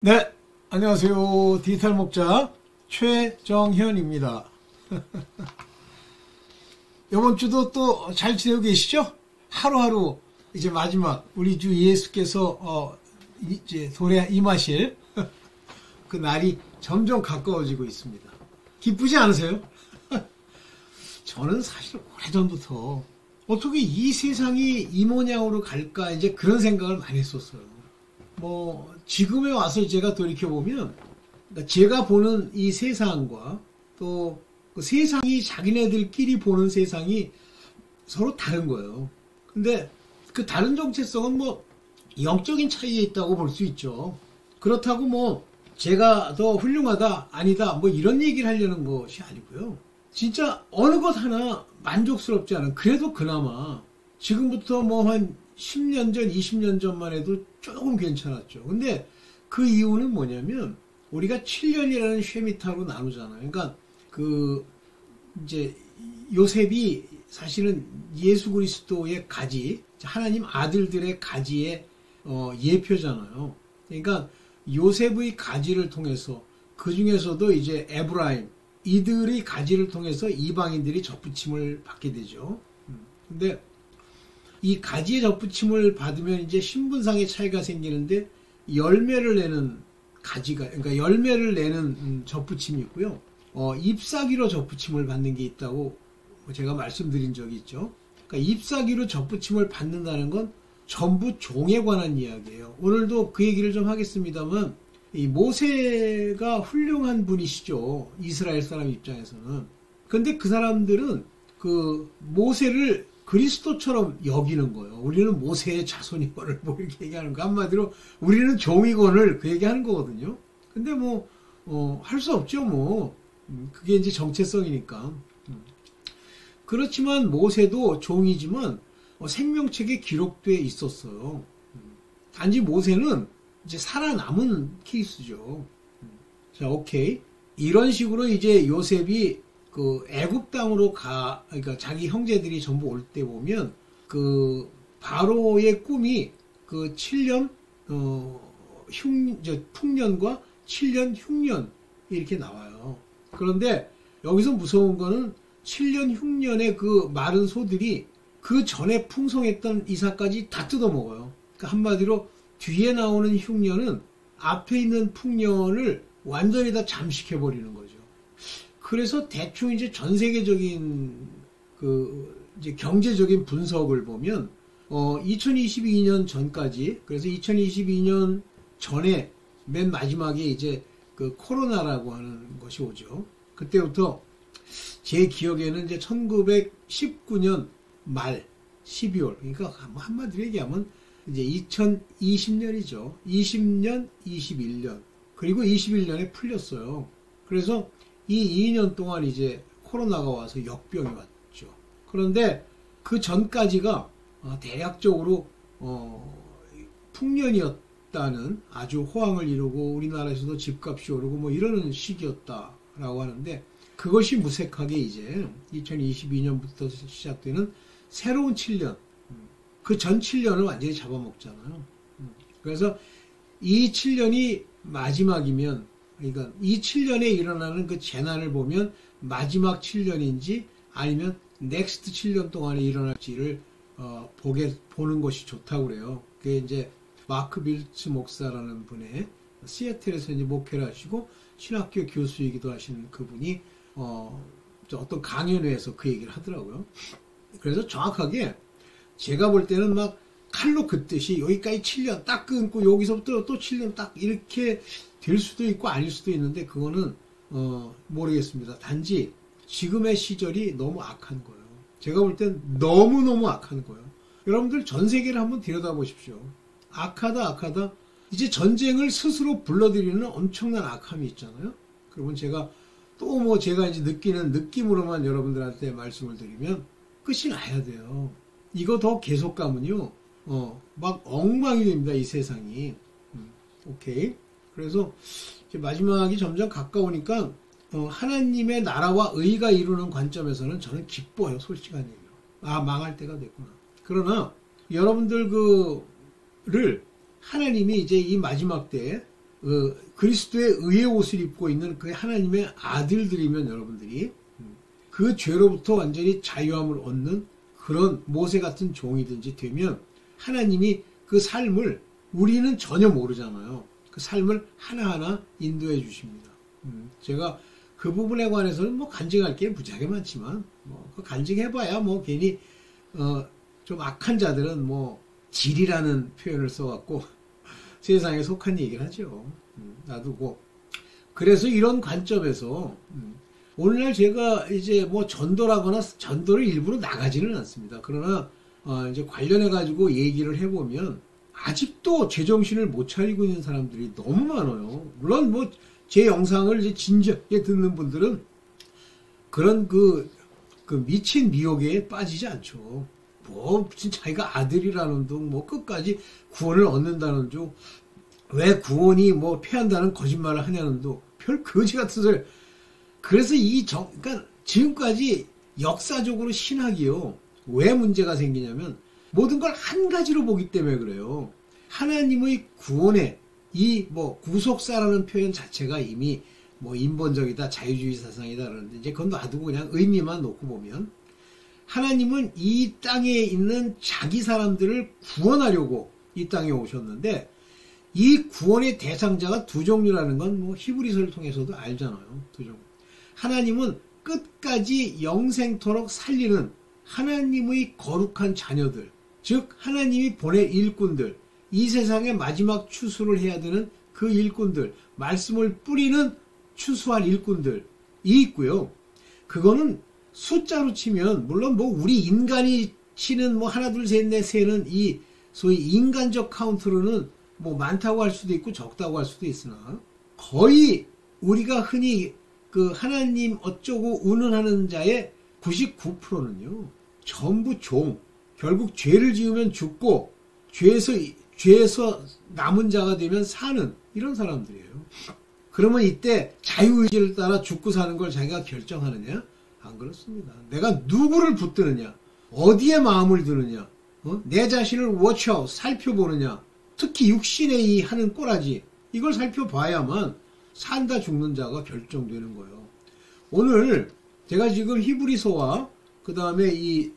네, 안녕하세요. 디지털 목자 최정현입니다. 이번 주도 또 잘 지내고 계시죠? 하루하루 이제 마지막 우리 주 예수께서 이제 도래 임하실 그 날이 점점 가까워지고 있습니다. 기쁘지 않으세요? 저는 사실 오래전부터 어떻게 이 세상이 이 모양으로 갈까 이제 그런 생각을 많이 했었어요. 지금에 와서 제가 돌이켜보면, 그러니까 제가 보는 이 세상과 또 그 세상이 자기네들끼리 보는 세상이 서로 다른 거예요. 근데 그 다른 정체성은 영적인 차이에 있다고 볼 수 있죠. 그렇다고 제가 더 훌륭하다, 아니다, 이런 얘기를 하려는 것이 아니고요. 진짜 어느 것 하나 만족스럽지 않은, 그래도 그나마 지금부터 한 10년 전, 20년 전만 해도 조금 괜찮았죠. 근데 그 이유는 뭐냐면, 우리가 7년이라는 쉐미타로 나누잖아요. 그러니까, 이제, 요셉이 사실은 예수 그리스도의 가지, 하나님 아들들의 가지의, 예표잖아요. 그러니까, 요셉의 가지를 통해서, 그 중에서도 이제 에브라임, 이들의 가지를 통해서 이방인들이 접붙임을 받게 되죠. 근데, 이 가지의 접붙임을 받으면 이제 신분상의 차이가 생기는데 열매를 내는 가지가, 그러니까 열매를 내는 접붙임이 있고요. 잎사귀로 접붙임을 받는 게 있다고 제가 말씀드린 적이 있죠. 그러니까 잎사귀로 접붙임을 받는다는 건 전부 종에 관한 이야기예요. 오늘도 그 얘기를 좀 하겠습니다만, 이 모세가 훌륭한 분이시죠. 이스라엘 사람 입장에서는. 근데 그 사람들은 그 모세를 그리스도처럼 여기는 거예요. 우리는 모세의 자손이거늘 이렇게 얘기하는 거. 한마디로 우리는 종이거늘 그 얘기하는 거거든요. 근데 할 수 없죠. 그게 이제 정체성이니까. 그렇지만 모세도 종이지만 생명책에 기록돼 있었어요. 단지 모세는 이제 살아남은 케이스죠. 자, 오케이. 이런 식으로 이제 요셉이 그 애굽 땅으로 그러니까 자기 형제들이 전부 올 때 보면 그 바로의 꿈이 그 7년 풍년과 7년 흉년 이렇게 나와요. 그런데 여기서 무서운 거는 7년 흉년의 그 마른 소들이 그 전에 풍성했던 이삭까지 다 뜯어먹어요. 그러니까 한마디로 뒤에 나오는 흉년은 앞에 있는 풍년을 완전히 다 잠식해버리는 거죠. 그래서 대충 이제 전 세계적인 이제 경제적인 분석을 보면 2022년 전까지, 그래서 2022년 전에 맨 마지막에 이제 그 코로나라고 하는 것이 오죠. 그때부터 제 기억에는 이제 1919년 말 12월, 그러니까 한마디로 얘기하면 이제 2020년이죠. 20년, 21년, 그리고 21년에 풀렸어요. 그래서 이 2년 동안 이제 코로나가 와서 역병이 왔죠. 그런데 그 전까지가 대략적으로 풍년이었다는, 아주 호황을 이루고 우리나라에서도 집값이 오르고 이러는 시기였다라고 하는데, 그것이 무색하게 이제 2022년부터 시작되는 새로운 7년, 그 전 7년을 완전히 잡아먹잖아요. 그래서 이 7년이 마지막이면, 그러니까 이 7년에 일어나는 그 재난을 보면 마지막 7년인지 아니면 넥스트 7년 동안에 일어날지를 보는 것이 좋다고 그래요. 그게 이제 마크 빌츠 목사라는 분의 시애틀에서 이제 목회를 하시고 신학교 교수이기도 하신 그분이 어떤 강연회에서 그 얘기를 하더라고요. 그래서 정확하게 제가 볼 때는 칼로 긋듯이 여기까지 7년 딱 끊고 여기서부터 또 7년 딱 이렇게 될 수도 있고 아닐 수도 있는데, 그거는 모르겠습니다. 단지 지금의 시절이 너무 악한 거예요. 제가 볼 땐 너무너무 악한 거예요. 여러분들 전 세계를 한번 들여다보십시오. 악하다. 이제 전쟁을 스스로 불러들이는 엄청난 악함이 있잖아요. 그러면 제가 또 제가 이제 느끼는 느낌으로만 여러분들한테 말씀을 드리면 끝이 나야 돼요. 이거 더 계속 가면요. 막 엉망이 됩니다, 이 세상이. 오케이. 그래서 이제 마지막이 점점 가까우니까 하나님의 나라와 의가 이루는 관점에서는 저는 기뻐요, 솔직한 얘기로. 망할 때가 됐구나. 그러나 여러분들 하나님이 이제 이 마지막 때에 그리스도의 의의 옷을 입고 있는 그 하나님의 아들들이면 여러분들이 그 죄로부터 완전히 자유함을 얻는 그런 모세 같은 종이든지 되면 하나님이 그 삶을 우리는 전혀 모르잖아요. 그 삶을 하나하나 인도해 주십니다. 제가 그 부분에 관해서는 뭐 간증할 게 무지하게 많지만 그 간증해봐야 괜히 좀 악한 자들은 질이라는 표현을 써갖고 세상에 속한 얘기를 하죠. 놔두고. 그래서 이런 관점에서 오늘날 제가 이제 전도라거나 전도를 일부러 나가지는 않습니다. 그러나 이제 관련해가지고 얘기를 해보면 아직도 제정신을 못 차리고 있는 사람들이 너무 많아요. 물론 제 영상을 이제 진지하게 듣는 분들은 그런 그 미친 미혹에 빠지지 않죠. 무슨 자기가 아들이라는 둥, 끝까지 구원을 얻는다는 둥, 왜 구원이 패한다는 거짓말을 하냐는 둥, 별 거지 같은 소리. 그래서 그러니까 지금까지 역사적으로 신학이요. 왜 문제가 생기냐면 모든 걸 한 가지로 보기 때문에 그래요. 하나님의 구원에 구속사라는 표현 자체가 이미 인본적이다, 자유주의 사상이다 그러는데 이제 그건 놔두고 그냥 의미만 놓고 보면 하나님은 이 땅에 있는 자기 사람들을 구원하려고 이 땅에 오셨는데 이 구원의 대상자가 두 종류라는 건 히브리서를 통해서도 알잖아요. 두 종류. 하나님은 끝까지 영생토록 살리는 하나님의 거룩한 자녀들, 즉 하나님이 보낼 일꾼들, 이 세상의 마지막 추수를 해야 되는 그 일꾼들, 말씀을 뿌리는 추수할 일꾼들이 있고요. 그거는 숫자로 치면 물론 우리 인간이 치는 하나 둘 셋 넷 세는 이 소위 인간적 카운트로는 많다고 할 수도 있고 적다고 할 수도 있으나 거의 우리가 흔히 그 하나님 어쩌고 운운하는 자의 99%는요 전부 결국 죄를 지으면 죽고 죄에서 남은 자가 되면 사는 이런 사람들이에요. 그러면 이때 자유의지를 따라 죽고 사는 걸 자기가 결정하느냐? 안 그렇습니다. 내가 누구를 붙드느냐? 어디에 마음을 두느냐? 내 자신을 워치아웃, 살펴보느냐? 특히 육신의 이 하는 꼬라지, 이걸 살펴봐야만 산다 죽는 자가 결정되는 거예요. 오늘 제가 지금 히브리서와 그 다음에 이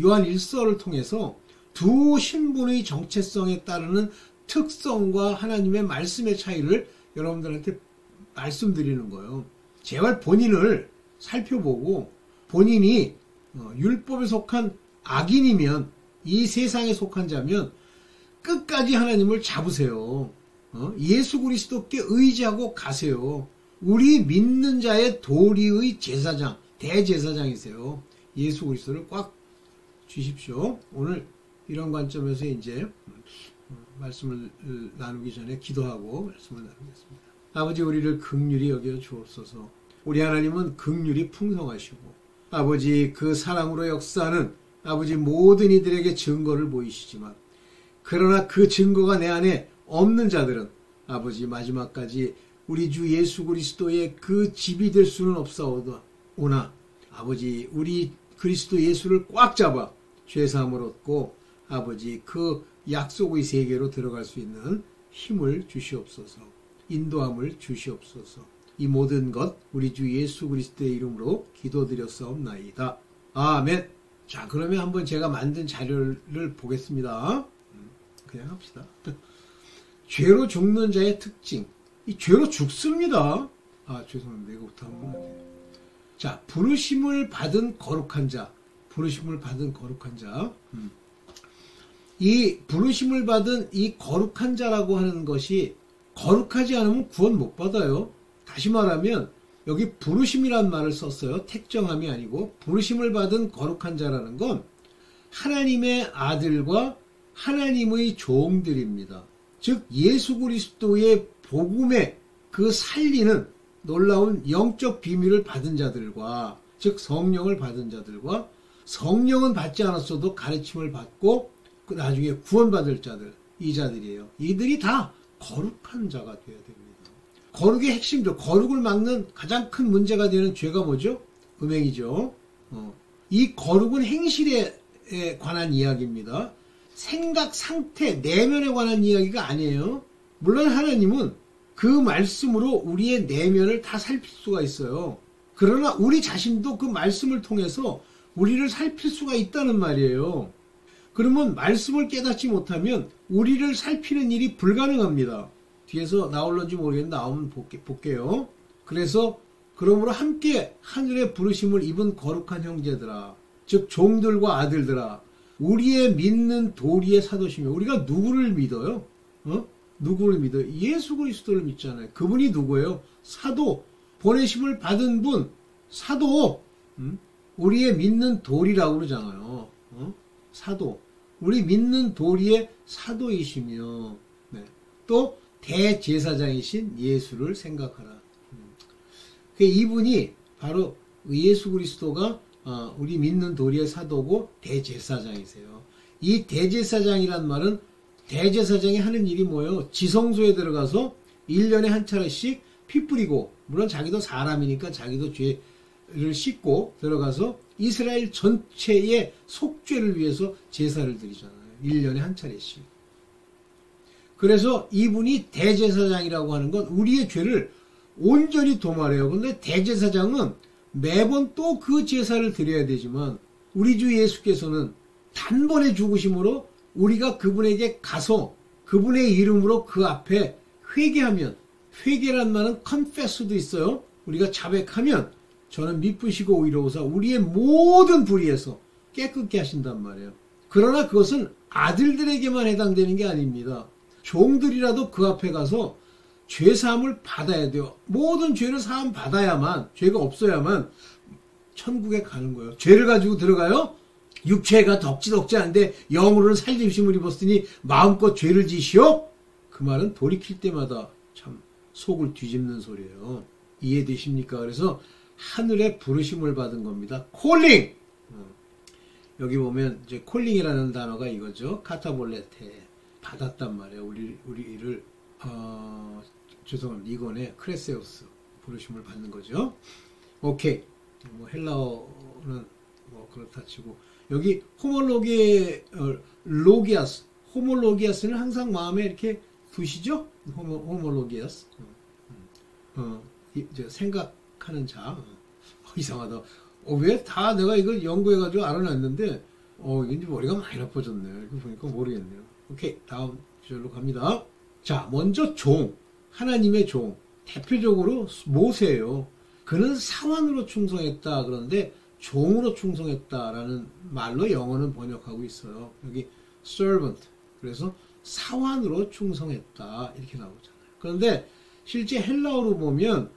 요한 1서를 통해서 두 신분의 정체성에 따르는 특성과 하나님의 말씀의 차이를 여러분들한테 말씀드리는 거예요. 제발 본인을 살펴보고 본인이 율법에 속한 악인이면 이 세상에 속한 자면 끝까지 하나님을 잡으세요. 예수 그리스도께 의지하고 가세요. 우리 믿는 자의 도리의 제사장, 대제사장이세요. 예수 그리스도를 꽉 쥐십시오. 오늘 이런 관점에서 이제 말씀을 나누기 전에 기도하고 말씀을 나누겠습니다. 아버지, 우리를 긍휼히 여겨 주옵소서. 우리 하나님은 긍휼이 풍성하시고 아버지 그 사랑으로 역사하는 아버지 모든 이들에게 증거를 보이시지만 그러나 그 증거가 내 안에 없는 자들은 아버지 마지막까지 우리 주 예수 그리스도의 그 집이 될 수는 없사오나 아버지 우리 그리스도 예수를 꽉 잡아 죄사함을 얻고 아버지 그 약속의 세계로 들어갈 수 있는 힘을 주시옵소서. 인도함을 주시옵소서. 이 모든 것 우리 주 예수 그리스도의 이름으로 기도드렸사옵나이다. 아멘. 자, 그러면 한번 제가 만든 자료를 보겠습니다. 그냥 합시다. 죄로 죽는 자의 특징. 이 죄로 죽습니다. 아, 죄송합니다. 이거부터 한번 할게요. 자, 부르심을 받은 거룩한 자. 부르심을 받은 거룩한 자. 이 부르심을 받은 이 거룩한 자라고 하는 것이 거룩하지 않으면 구원 못 받아요. 다시 말하면 여기 부르심이란 말을 썼어요. 택정함이 아니고 부르심을 받은 거룩한 자라는 건 하나님의 아들과 하나님의 종들입니다. 즉 예수 그리스도의 복음의 그 살리는 놀라운 영적 비밀을 받은 자들과 즉 성령을 받은 자들과 성령은 받지 않았어도 가르침을 받고 그 나중에 구원받을 자들, 이 자들이에요. 이들이 다 거룩한 자가 되어야 됩니다. 거룩의 핵심죠. 거룩을 막는 가장 큰 문제가 되는 죄가 뭐죠? 음행이죠. 이 거룩은 행실에 관한 이야기입니다. 생각, 상태, 내면에 관한 이야기가 아니에요. 물론 하나님은 그 말씀으로 우리의 내면을 다 살필 수가 있어요. 그러나 우리 자신도 그 말씀을 통해서 우리를 살필 수가 있다는 말이에요. 그러면 말씀을 깨닫지 못하면 우리를 살피는 일이 불가능합니다. 뒤에서 나올런지 모르겠는데 나오면 볼게요. 그래서 그러므로 함께 하늘의 부르심을 입은 거룩한 형제들아, 즉 종들과 아들들아, 우리의 믿는 도리의 사도시며, 우리가 누구를 믿어요? 누구를 믿어요? 예수 그리스도를 믿잖아요. 그분이 누구예요? 사도, 보내심을 받은 분, 사도. 우리의 믿는 도리라고 그러잖아요. 사도. 우리 믿는 도리의 사도이시며, 네. 또 대제사장이신 예수를 생각하라. 이분이 바로 예수 그리스도가 우리 믿는 도리의 사도고 대제사장이세요. 이 대제사장이란 말은 대제사장이 하는 일이 뭐예요? 지성소에 들어가서 1년에 한 차례씩 피 뿌리고, 물론 자기도 사람이니까 자기도 죄를 씻고 들어가서 이스라엘 전체의 속죄를 위해서 제사를 드리잖아요. 1년에 한 차례씩. 그래서 이분이 대제사장이라고 하는 건 우리의 죄를 온전히 도말해요. 근데 대제사장은 매번 또 그 제사를 드려야 되지만 우리 주 예수께서는 단번에 죽으심으로 우리가 그분에게 가서 그분의 이름으로 그 앞에 회개하면, 회개란 말은 confess도 있어요. 우리가 자백하면 저는 미쁘시고 의로우사 우리의 모든 불의에서 깨끗게 하신단 말이에요. 그러나 그것은 아들들에게만 해당되는 게 아닙니다. 종들이라도 그 앞에 가서 죄사함을 받아야 돼요. 모든 죄를 사함 받아야만, 죄가 없어야만 천국에 가는 거예요. 죄를 가지고 들어가요? 육체가 덕지덕지한데 영으로는 살림심을 입었으니 마음껏 죄를 지시오? 그 말은 돌이킬 때마다 참 속을 뒤집는 소리예요. 이해되십니까? 그래서 하늘의 부르심을 받은 겁니다. 콜링! 여기 보면 이제 콜링이라는 단어가 이거죠. 카타볼레테. 받았단 말이에요. 우리를 죄송합니다. 이건에 크레세우스 부르심을 받는 거죠. 오케이. 뭐 헬라어는 뭐 그렇다 치고, 여기 로기아스, 호몰로기아스는 항상 마음에 이렇게 두시죠? 호몰로기아스. 생각하는 자. 이상하다. 왜 다 내가 이걸 연구해가지고 알아냈는데, 이제 머리가 많이 나빠졌네요. 이렇게 보니까 모르겠네요. 오케이. 다음 주절로 갑니다. 자, 먼저 종. 하나님의 종. 대표적으로 모세예요. 그는 사환으로 충성했다. 그런데 종으로 충성했다라는 말로 영어는 번역하고 있어요. 여기 servant. 그래서 사환으로 충성했다. 이렇게 나오잖아요. 그런데 실제 헬라어로 보면,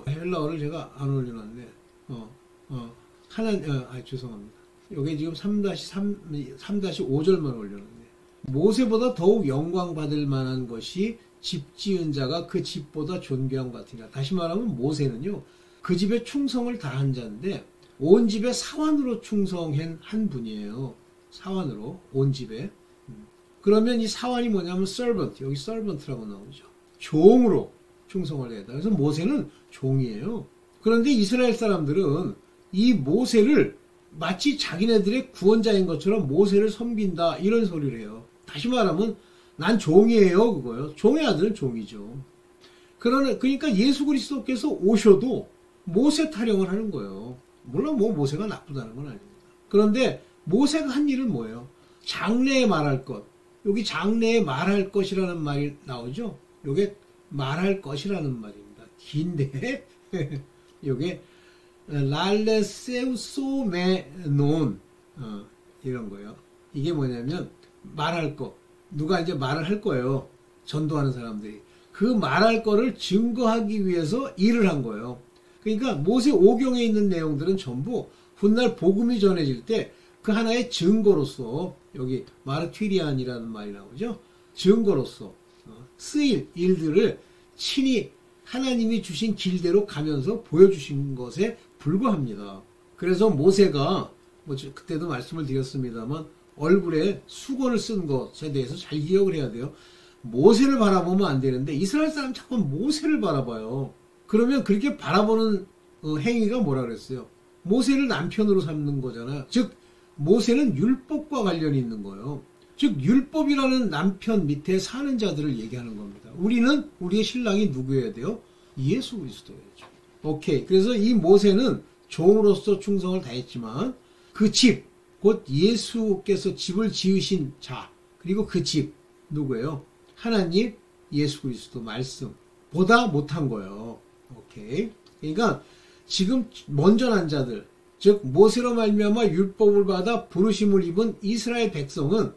헬라어를 제가 안 올려놨네. 죄송합니다. 여기 지금 3-5절만 올려놨네. 모세보다 더욱 영광 받을 만한 것이 집 지은 자가 그 집보다 존귀함 같으니라. 다시 말하면 모세는요, 그 집에 충성을 다한 자인데 온 집에 사환으로 충성한 한 분이에요. 사환으로 온 집에. 그러면 이 사환이 뭐냐면 servant, 여기 servant라고 나오죠. 종으로 충성을 해야 한다. 그래서 모세는 종이에요. 그런데 이스라엘 사람들은 이 모세를 마치 자기네들의 구원자인 것처럼 모세를 섬긴다, 이런 소리를 해요. 다시 말하면 난 종이에요, 그거요. 종의 아들은 종이죠. 그러니까 예수 그리스도께서 오셔도 모세 타령을 하는 거예요. 물론 뭐 모세가 나쁘다는 건 아닙니다. 그런데 모세가 한 일은 뭐예요? 장래에 말할 것. 여기 장래에 말할 것이라는 말이 나오죠. 요게 말할 것이라는 말입니다. 긴데 요게 랄레세우소메논 이런 거예요. 이게 뭐냐면 말할 것. 누가 이제 말을 할 거예요. 전도하는 사람들이. 그 말할 거를 증거하기 위해서 일을 한 거예요. 그러니까 모세 5경에 있는 내용들은 전부 훗날 복음이 전해질 때 그 하나의 증거로서, 여기 마르튀리안이라는 말이 나오죠. 증거로서 쓰일 일들을 친히 하나님이 주신 길대로 가면서 보여주신 것에 불과합니다. 그래서 모세가 그때도 말씀을 드렸습니다만 얼굴에 수건을 쓴 것에 대해서 잘 기억을 해야 돼요. 모세를 바라보면 안 되는데 이스라엘 사람 자꾸 모세를 바라봐요. 그러면 그렇게 바라보는 행위가 뭐라 그랬어요? 모세를 남편으로 삼는 거잖아요. 즉 모세는 율법과 관련이 있는 거예요. 즉 율법이라는 남편 밑에 사는 자들을 얘기하는 겁니다. 우리는 우리의 신랑이 누구여야 돼요? 예수 그리스도예요. 오케이. 그래서 이 모세는 종으로서 충성을 다했지만 그 집, 곧 예수께서 집을 지으신 자, 그리고 그 집 누구예요? 하나님, 예수 그리스도 말씀보다 못한 거예요. 오케이. 그러니까 지금 먼저 난 자들, 즉 모세로 말미암아 율법을 받아 부르심을 입은 이스라엘 백성은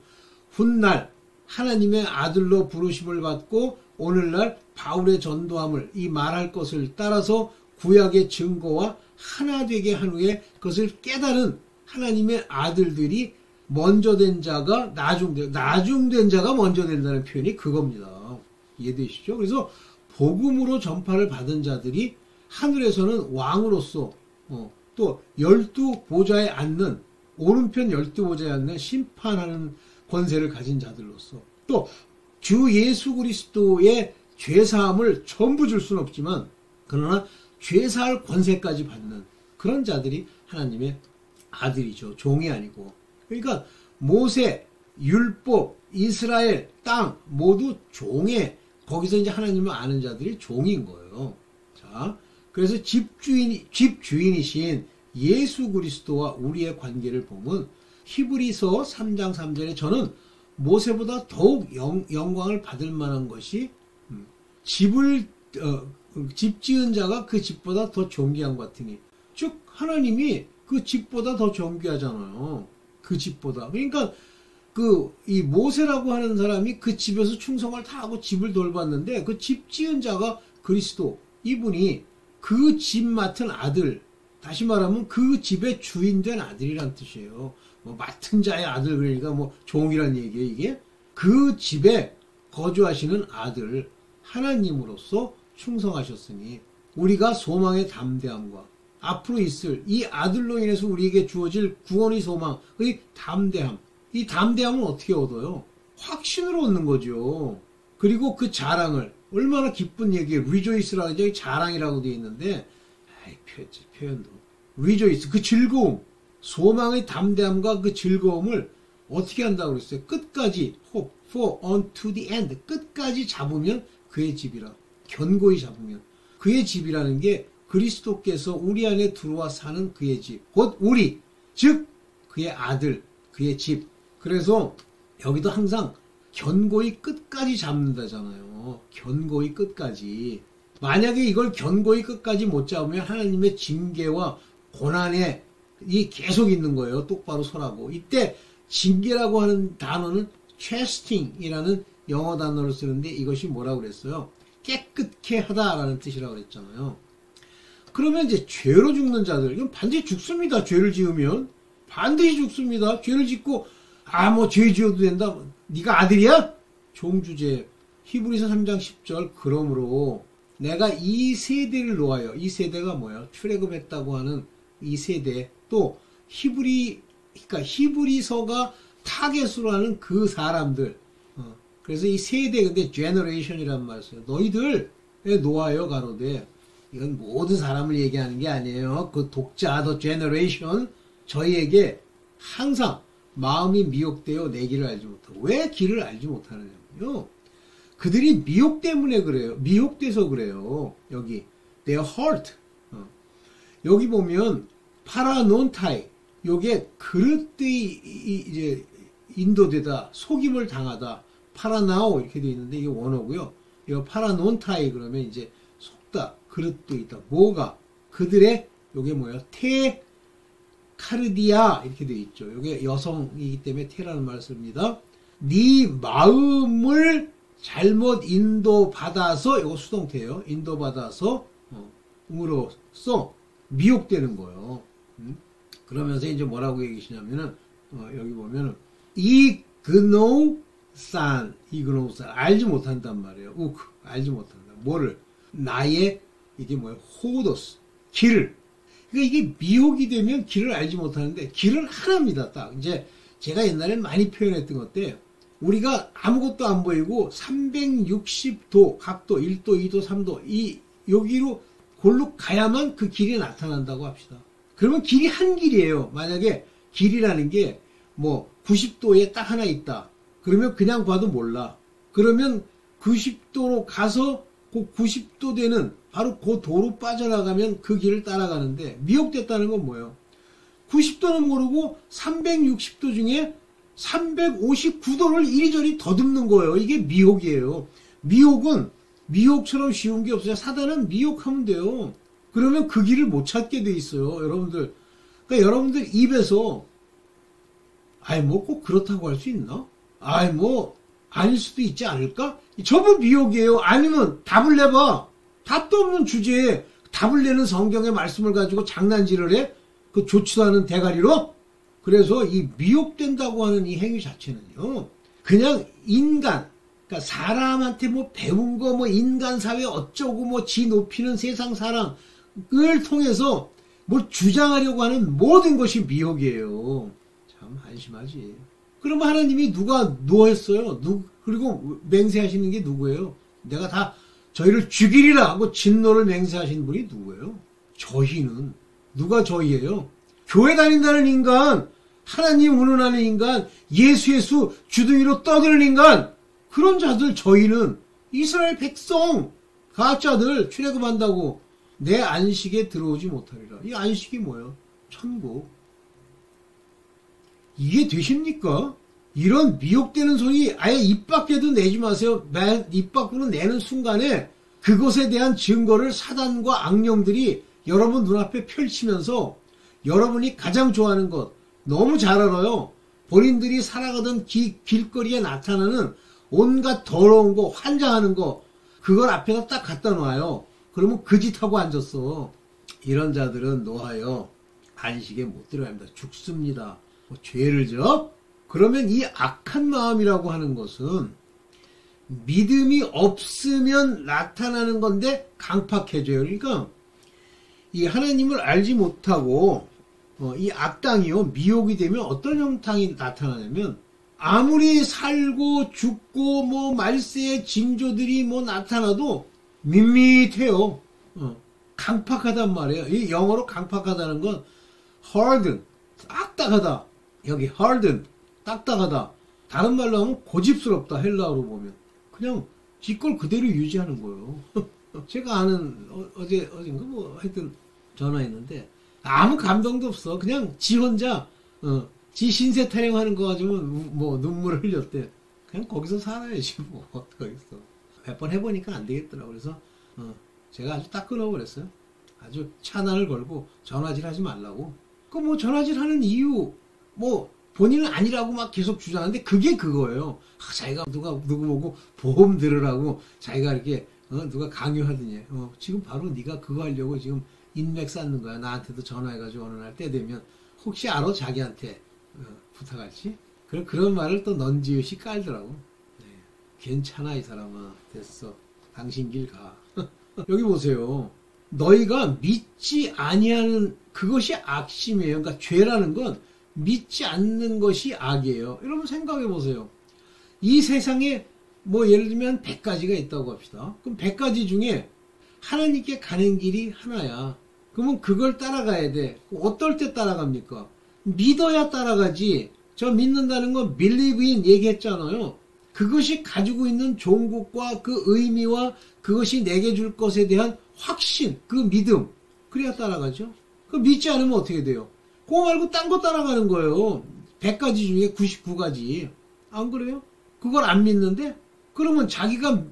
훗날 하나님의 아들로 부르심을 받고 오늘날 바울의 전도함을 이 말할 것을 따라서 구약의 증거와 하나 되게 한 후에 그것을 깨달은 하나님의 아들들이 먼저 된 자가 나중된 자가 먼저 된다는 표현이 그겁니다. 이해되시죠? 그래서 복음으로 전파를 받은 자들이 하늘에서는 왕으로서 또 12보좌에 앉는 오른편 12보좌에 앉는 심판하는 권세를 가진 자들로서 또 주 예수 그리스도의 죄사함을 전부 줄 수는 없지만 그러나 죄사할 권세까지 받는 그런 자들이 하나님의 아들이죠. 종이 아니고. 그러니까 모세, 율법, 이스라엘, 땅 모두 종의 거기서 이제 하나님을 아는 자들이 종인 거예요. 자, 그래서 집주인이신 예수 그리스도와 우리의 관계를 보면 히브리서 3장 3절에 저는 모세보다 더욱 영광을 받을 만한 것이 집 지은 자가 그 집보다 더 존귀한 것 같으니 즉 하나님이 그 집보다 더 존귀하잖아요. 그 집보다. 그러니까 이 모세라고 하는 사람이 그 집에서 충성을 다하고 집을 돌봤는데 그 집 지은 자가 그리스도 이분이 그 집 맡은 아들 다시 말하면 그 집의 주인 된 아들이란 뜻이에요. 뭐 맡은 자의 아들 그러니까 뭐 종이란 얘기예요. 이게 그 집에 거주하시는 아들 하나님으로서 충성하셨으니 우리가 소망의 담대함과 앞으로 있을 이 아들로 인해서 우리에게 주어질 구원의 소망, 그 담대함. 이 담대함은 어떻게 얻어요? 확신으로 얻는 거죠. 그리고 그 자랑을 얼마나 기쁜 얘기예요. rejoice라고 하죠. 자랑이라고 되어 있는데 표현도 rejoice 그 즐거움, 소망의 담대함과 그 즐거움을 어떻게 한다고 그랬어요? 끝까지 hope for unto the end 끝까지 잡으면 그의 집이라 견고히 잡으면 그의 집이라는 게 그리스도께서 우리 안에 들어와 사는 그의 집, 곧 우리, 즉 그의 아들, 그의 집. 그래서 여기도 항상 견고히 끝까지 잡는다잖아요. 견고히 끝까지. 만약에 이걸 견고히 끝까지 못 잡으면 하나님의 징계와 고난에 이 계속 있는 거예요. 똑바로 서라고. 이때 징계라고 하는 단어는 chastening이라는 영어 단어를 쓰는데 이것이 뭐라고 그랬어요? 깨끗게 하다라는 뜻이라고 그랬잖아요. 그러면 이제 죄로 죽는 자들, 이건 반드시 죽습니다. 죄를 지으면 반드시 죽습니다. 죄를 짓고 뭐 죄 지어도 된다. 네가 아들이야? 종주제. 히브리서 3장 10절. 그러므로 내가 이 세대를 놓아요. 이 세대가 뭐야? 출애굽했다고 하는 이 세대. 또 그러니까 히브리서가 타겟으로 하는 그 사람들. 그래서 이 세대, 근데 generation이라는 말을 써요. 너희들에 놓아요, 가로되. 이건 모든 사람을 얘기하는 게 아니에요. 그 독자, the generation, 저희에게 항상 마음이 미혹되어 내 길을 알지 못하고. 왜 길을 알지 못하느냐면요. 그들이 미혹 때문에 그래요. 미혹돼서 그래요. 여기, their heart. 여기 보면, 파라논타이. 요게 그릇되이 이제 인도되다, 속임을 당하다, 파라나오 이렇게 되어 있는데 이게 원어고요. 이거 파라논타이 그러면 이제 속다, 그릇도 있다. 뭐가? 그들의 요게 뭐예요? 카르디아 이렇게 되어 있죠. 요게 여성이기 때문에 테라는 말을 씁니다. 네 마음을 잘못 인도받아서 이거 수동태예요. 인도받아서 음으로써 미혹되는 거예요. 그러면서 이제 뭐라고 얘기하시냐면은 여기 보면은 이그노산 알지 못한단 말이에요. 알지 못한다. 뭐를? 나의 이게 뭐예요? 호도스 길을. 그러니까 이게 미혹이 되면 길을 알지 못하는데 길은 하나입니다. 딱 이제 제가 옛날에 많이 표현했던 것때 우리가 아무것도 안 보이고 360도 각도 1도 2도 3도 여기로 골로 가야만 그 길이 나타난다고 합시다. 그러면 길이 한 길이에요. 만약에 길이라는 게 뭐 90도에 딱 하나 있다. 그러면 그냥 봐도 몰라. 그러면 90도로 가서 그 90도 되는 바로 그 도로 빠져나가면 그 길을 따라가는데 미혹됐다는 건 뭐예요? 90도는 모르고 360도 중에 359도를 이리저리 더듬는 거예요. 이게 미혹이에요. 미혹은 미혹처럼 쉬운 게 없어요. 사단은 미혹하면 돼요. 그러면 그 길을 못 찾게 돼 있어요. 여러분들. 그러니까 여러분들 입에서 아이 뭐 꼭 그렇다고 할 수 있나? 아이 뭐 아닐 수도 있지 않을까? 전부 미혹이에요. 아니면 답을 내봐. 답도 없는 주제에 답을 내는 성경의 말씀을 가지고 장난질을 해? 그 좋지도 않은 대가리로? 그래서 이 미혹된다고 하는 이 행위 자체는요. 그냥 인간, 그러니까 사람한테 뭐 배운 거 뭐 인간 사회 어쩌고 뭐 지 높이는 세상 사랑을 통해서 뭘 주장하려고 하는 모든 것이 미혹이에요. 참 한심하지. 그러면 하나님이 누가 노했어요? 그리고 맹세하시는 게 누구예요? 내가 다 저희를 죽이리라 하고 진노를 맹세하신 분이 누구예요? 저희는. 누가 저희예요? 교회 다닌다는 인간, 하나님 운운하는 인간, 예수 주둥이로 떠드는 인간, 그런 자들 저희는 이스라엘 백성, 가짜들 출애굽한다고 내 안식에 들어오지 못하리라. 이 안식이 뭐예요? 천국. 이게 되십니까? 이런 미혹되는 소리 아예 입 밖에도 내지 마세요. 입 밖으로 내는 순간에 그것에 대한 증거를 사단과 악령들이 여러분 눈앞에 펼치면서 여러분이 가장 좋아하는 것 너무 잘 알아요. 본인들이 살아가던 길거리에 나타나는 온갖 더러운 거, 환장하는 거 그걸 앞에다 딱 갖다 놔요. 그러면 그 짓 하고 앉았어. 이런 자들은 노하여 안식에 못 들어갑니다. 죽습니다. 뭐 죄를 져? 그러면 이 악한 마음이라고 하는 것은 믿음이 없으면 나타나는 건데 강팍해져요. 그러니까 이 하나님을 알지 못하고 이 악당이요 미혹이 되면 어떤 형상이 나타나냐면 아무리 살고 죽고 뭐 말세의 징조들이 뭐 나타나도 밋밋해요. 강팍하단 말이에요. 이 영어로 강팍하다는 건 harden, 딱딱하다. 여기 harden, 딱딱하다. 다른 말로 하면 고집스럽다. 헬라어로 보면 그냥 지 걸 그대로 유지하는 거예요. 제가 아는 어젠가 뭐 하여튼 전화했는데 아무 감동도 없어. 그냥 지 혼자 지 신세 타령하는 거 가지고 뭐 눈물을 흘렸대. 그냥 거기서 살아야지 뭐 어떡하겠어. 몇 번 해보니까 안 되겠더라고. 그래서 제가 아주 딱 끊어버렸어요. 아주 차단을 걸고 전화질 하지 말라고. 그 뭐 전화질 하는 이유 뭐 본인은 아니라고 막 계속 주장하는데 그게 그거예요. 자기가 누구 보고 보험 들으라고 자기가 이렇게 누가 강요하더니 지금 바로 네가 그거 하려고 지금 인맥 쌓는 거야. 나한테도 전화해가지고 어느 날 때 되면 혹시 알아? 자기한테 부탁할지? 그런 말을 또 넌지읒이 깔더라고. 네. 괜찮아 이 사람아. 됐어. 당신 길 가. 여기 보세요. 너희가 믿지 아니하는 그것이 악심이에요. 그러니까 죄라는 건 믿지 않는 것이 악이에요. 여러분 생각해 보세요. 이 세상에 뭐 예를 들면 100가지가 있다고 합시다. 그럼 100가지 중에 하나님께 가는 길이 하나야. 그러면 그걸 따라가야 돼. 어떨 때 따라갑니까? 믿어야 따라가지. 저 믿는다는 건 believe in 얘기했잖아요. 그것이 가지고 있는 종국과 그 의미와 그것이 내게 줄 것에 대한 확신, 그 믿음. 그래야 따라가죠. 그 믿지 않으면 어떻게 돼요? 그거 말고 딴 거 따라가는 거예요. 100가지 중에 99가지. 안 그래요? 그걸 안 믿는데? 그러면 자기가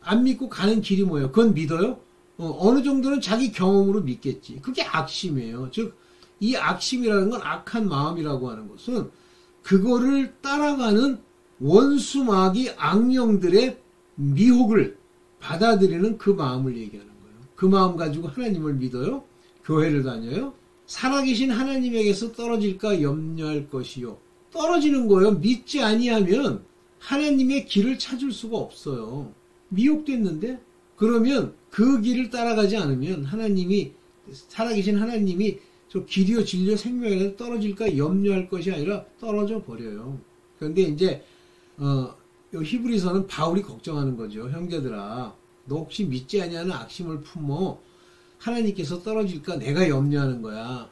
안 믿고 가는 길이 뭐예요? 그건 믿어요? 어느 정도는 자기 경험으로 믿겠지. 그게 악심이에요. 즉, 이 악심이라는 건 악한 마음이라고 하는 것은 그거를 따라가는 원수마귀 악령들의 미혹을 받아들이는 그 마음을 얘기하는 거예요. 그 마음 가지고 하나님을 믿어요? 교회를 다녀요? 살아계신 하나님에게서 떨어질까 염려할 것이요. 떨어지는 거예요. 믿지 아니하면 하나님의 길을 찾을 수가 없어요. 미혹됐는데? 그러면 그 길을 따라가지 않으면 하나님이 살아계신 하나님이 저 길이요 진리요 생명에서 떨어질까 염려할 것이 아니라 떨어져 버려요. 그런데 이제 히브리서는 바울이 걱정하는 거죠. 형제들아, 너 혹시 믿지 아니하는 악심을 품어 하나님께서 떨어질까 내가 염려하는 거야.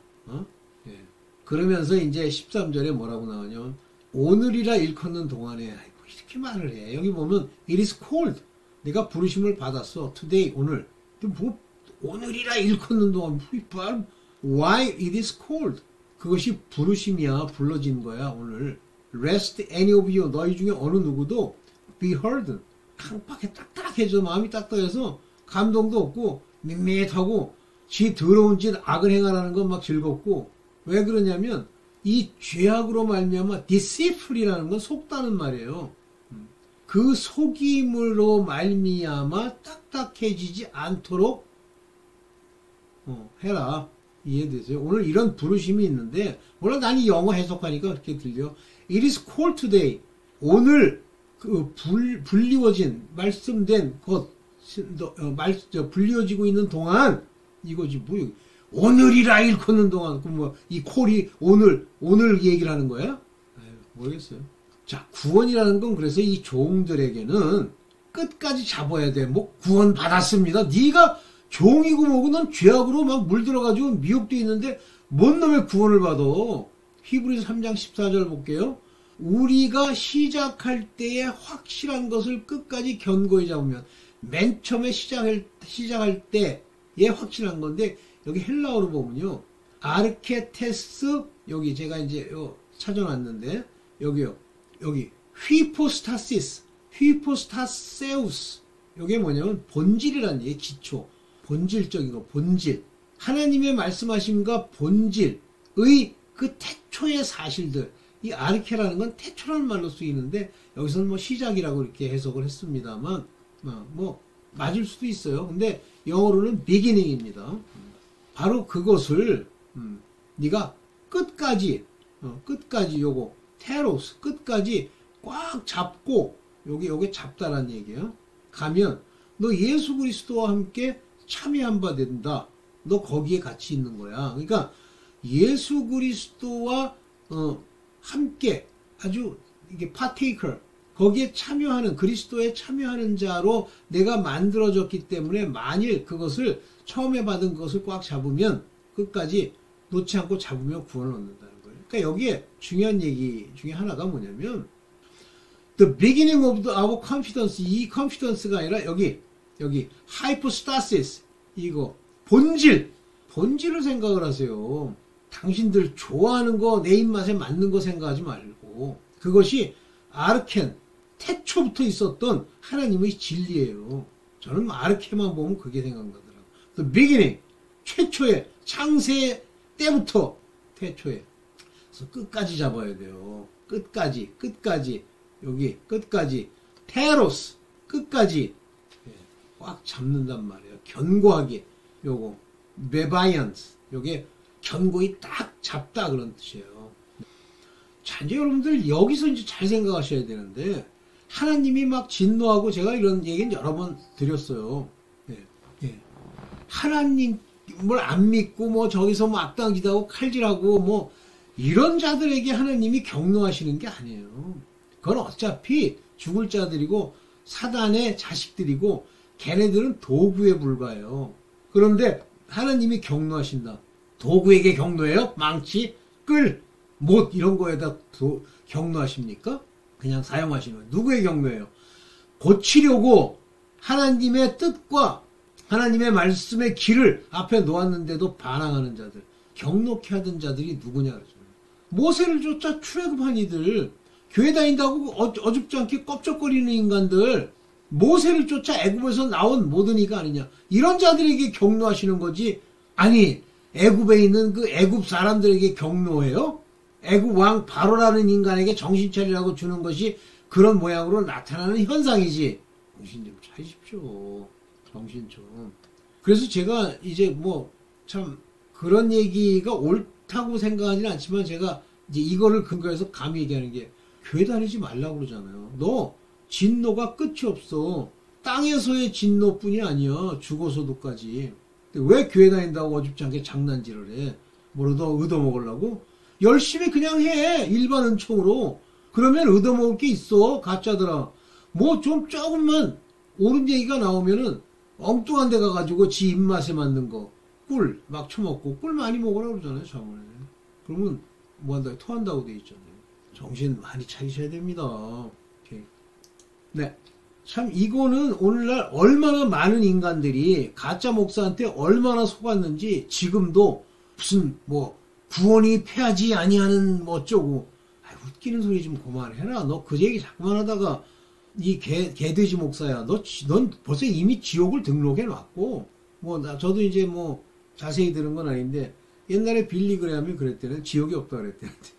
예. 그러면서 이제 13절에 뭐라고 나오냐면 오늘이라 일컫는 동안에 아이고 이렇게 말을 해. 여기 보면 it is cold. 내가 부르심을 받았어. today, 오늘. 뭐 오늘이라 일컫는 동안 why it is cold. 그것이 부르심이야. 불러진 거야. 오늘. rest any of you. 너희 중에 어느 누구도 be heard. 강팍해 딱딱해져. 마음이 딱딱해서 감동도 없고 밋밋하고 지 더러운 짓 악을 행하라는 건 막 즐겁고. 왜 그러냐면 이 죄악으로 말미암아 deceitful이라는 건 속다는 말이에요. 그 속임으로 말미암아 딱딱해지지 않도록 해라. 이해되세요? 오늘 이런 부르심이 있는데 물론 난 이 영어 해석하니까 그렇게 들려. It is cold today. 오늘 그 불리워진 말씀된 것 불리워지고 있는 동안 이거지 뭐 오늘이라 일컫는 동안 그 뭐 이 콜이 오늘 얘기를 하는 거야? 모르겠어요. 자, 구원이라는 건 그래서 이 종들에게는 끝까지 잡아야 돼. 뭐 구원 받았습니다. 네가 종이고 뭐고 넌 죄악으로 막 물들어가지고 미혹돼 있는데 뭔 놈의 구원을 받아. 히브리서 3장 14절 볼게요. 우리가 시작할 때에 확실한 것을 끝까지 견고히 잡으면 맨 처음에 시작할 때에 확실한 건데 여기 헬라어로 보면요. 아르케테스 여기 제가 이제 찾아놨는데 여기요. 여기 휘포스타시스, 휘포스타세우스 이게 뭐냐면 본질이라는 얘기 기초. 본질적인 거, 본질. 하나님의 말씀하심과 본질의 그 태초의 사실들. 이 아르케라는 건 태초라는 말로 쓰이는데 여기서는 뭐 시작이라고 이렇게 해석을 했습니다만 뭐 맞을 수도 있어요. 근데 영어로는 beginning입니다. 바로 그것을 네가 끝까지 요거 테로스 끝까지 꽉 잡고 요게 잡다라는 얘기예요. 가면 너 예수 그리스도와 함께 참여한 바 된다. 너 거기에 같이 있는 거야. 그러니까 예수 그리스도와 함께 아주 이게 파테이커 거기에 참여하는 그리스도에 참여하는 자로 내가 만들어졌기 때문에 만일 그것을 처음에 받은 것을 꽉 잡으면 끝까지 놓지 않고 잡으면 구원을 얻는다는 거예요. 그러니까 여기에 중요한 얘기 중에 하나가 뭐냐면 the beginning of our confidence 이 confidence가 아니라 여기 hypostasis 이거 본질을 생각을 하세요. 당신들 좋아하는 거 내 입맛에 맞는 거 생각하지 말고 그것이 아르켄 태초부터 있었던 하나님의 진리예요. 저는 아르케만 보면 그게 생각나더라고요. The beginning 최초에 창세 때부터 태초에 그래서 끝까지 잡아야 돼요. 끝까지 여기 끝까지 테로스 끝까지 꽉 잡는단 말이에요. 견고하게 요거 메바이언스 요게 견고히 딱 잡다 그런 뜻이에요. 자, 이제 여러분들 여기서 이제 잘 생각하셔야 되는데 하나님이 막 진노하고 제가 이런 얘기는 여러 번 드렸어요. 하나님을 안 믿고 뭐 저기서 뭐 악당짓하고 칼질하고 뭐 이런 자들에게 하나님이 격노하시는 게 아니에요. 그건 어차피 죽을 자들이고 사단의 자식들이고 걔네들은 도구에 불과해요. 그런데 하나님이 격노하신다. 도구에게 격노해요? 망치, 끌, 못 이런 거에다 격노하십니까? 그냥 사용하시는 거예요. 누구의 격노예요? 고치려고 하나님의 뜻과 하나님의 말씀의 길을 앞에 놓았는데도 반항하는 자들, 격노케 하던 자들이 누구냐 그러죠. 모세를 쫓아 출애굽한 이들, 교회 다닌다고 어줍지 않게 껍적거리는 인간들, 모세를 쫓아 애굽에서 나온 모든 이가 아니냐. 이런 자들에게 격노하시는 거지. 아니 애굽에 있는 그 애굽 사람들에게 격노해요? 애굽 왕 바로라는 인간에게 정신 차리라고 주는 것이 그런 모양으로 나타나는 현상이지. 정신 좀 차리십시오. 정신 좀. 그래서 제가 이제 뭐 참 그런 얘기가 옳다고 생각하지는 않지만 제가 이제 이거를 근거해서 감히 얘기하는 게 교회 다니지 말라고 그러잖아요. 너 진노가 끝이 없어. 땅에서의 진노뿐이 아니야. 죽어서도까지. 왜 교회 다닌다고 어줍지 않게 장난질을 해? 뭘 얻어먹으려고? 열심히 그냥 해. 일반 은총으로. 그러면 얻어먹을 게 있어. 가짜들아. 뭐 좀 조금만 옳은 얘기가 나오면은 엉뚱한 데 가가지고 지 입맛에 맞는 거. 꿀 막 처먹고 꿀 많이 먹으라고 그러잖아요. 저번에. 그러면 뭐 한다고 토한다고 돼 있잖아요. 정신 많이 차리셔야 됩니다. 네. 참 이거는 오늘날 얼마나 많은 인간들이 가짜 목사한테 얼마나 속았는지 지금도 무슨 뭐 구원이 패하지 아니하는 뭐 어쩌고 웃기는 소리 좀 그만해라. 너 그 얘기 자꾸만 하다가 이 개돼지 목사야. 넌 벌써 이미 지옥을 등록해 놨고 뭐 저도 이제 뭐 자세히 들은 건 아닌데 옛날에 빌리 그레함이 그랬대는 지옥이 없다 그랬대는데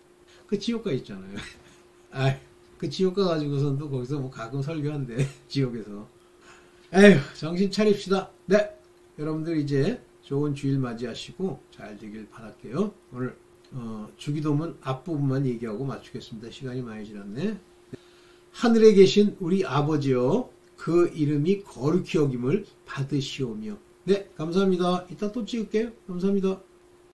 그 지옥가 있잖아요. 그 지옥가 가지고선도 거기서 뭐 가끔 설교한대 지옥에서. 에휴 정신 차립시다. 네 여러분들 이제 좋은 주일 맞이하시고 잘 되길 바랄게요. 오늘 주기도문 앞부분만 얘기하고 맞추겠습니다. 시간이 많이 지났네. 하늘에 계신 우리 아버지여 그 이름이 거룩히 여김을 받으시오며. 네 감사합니다. 이따 또 찍을게요. 감사합니다.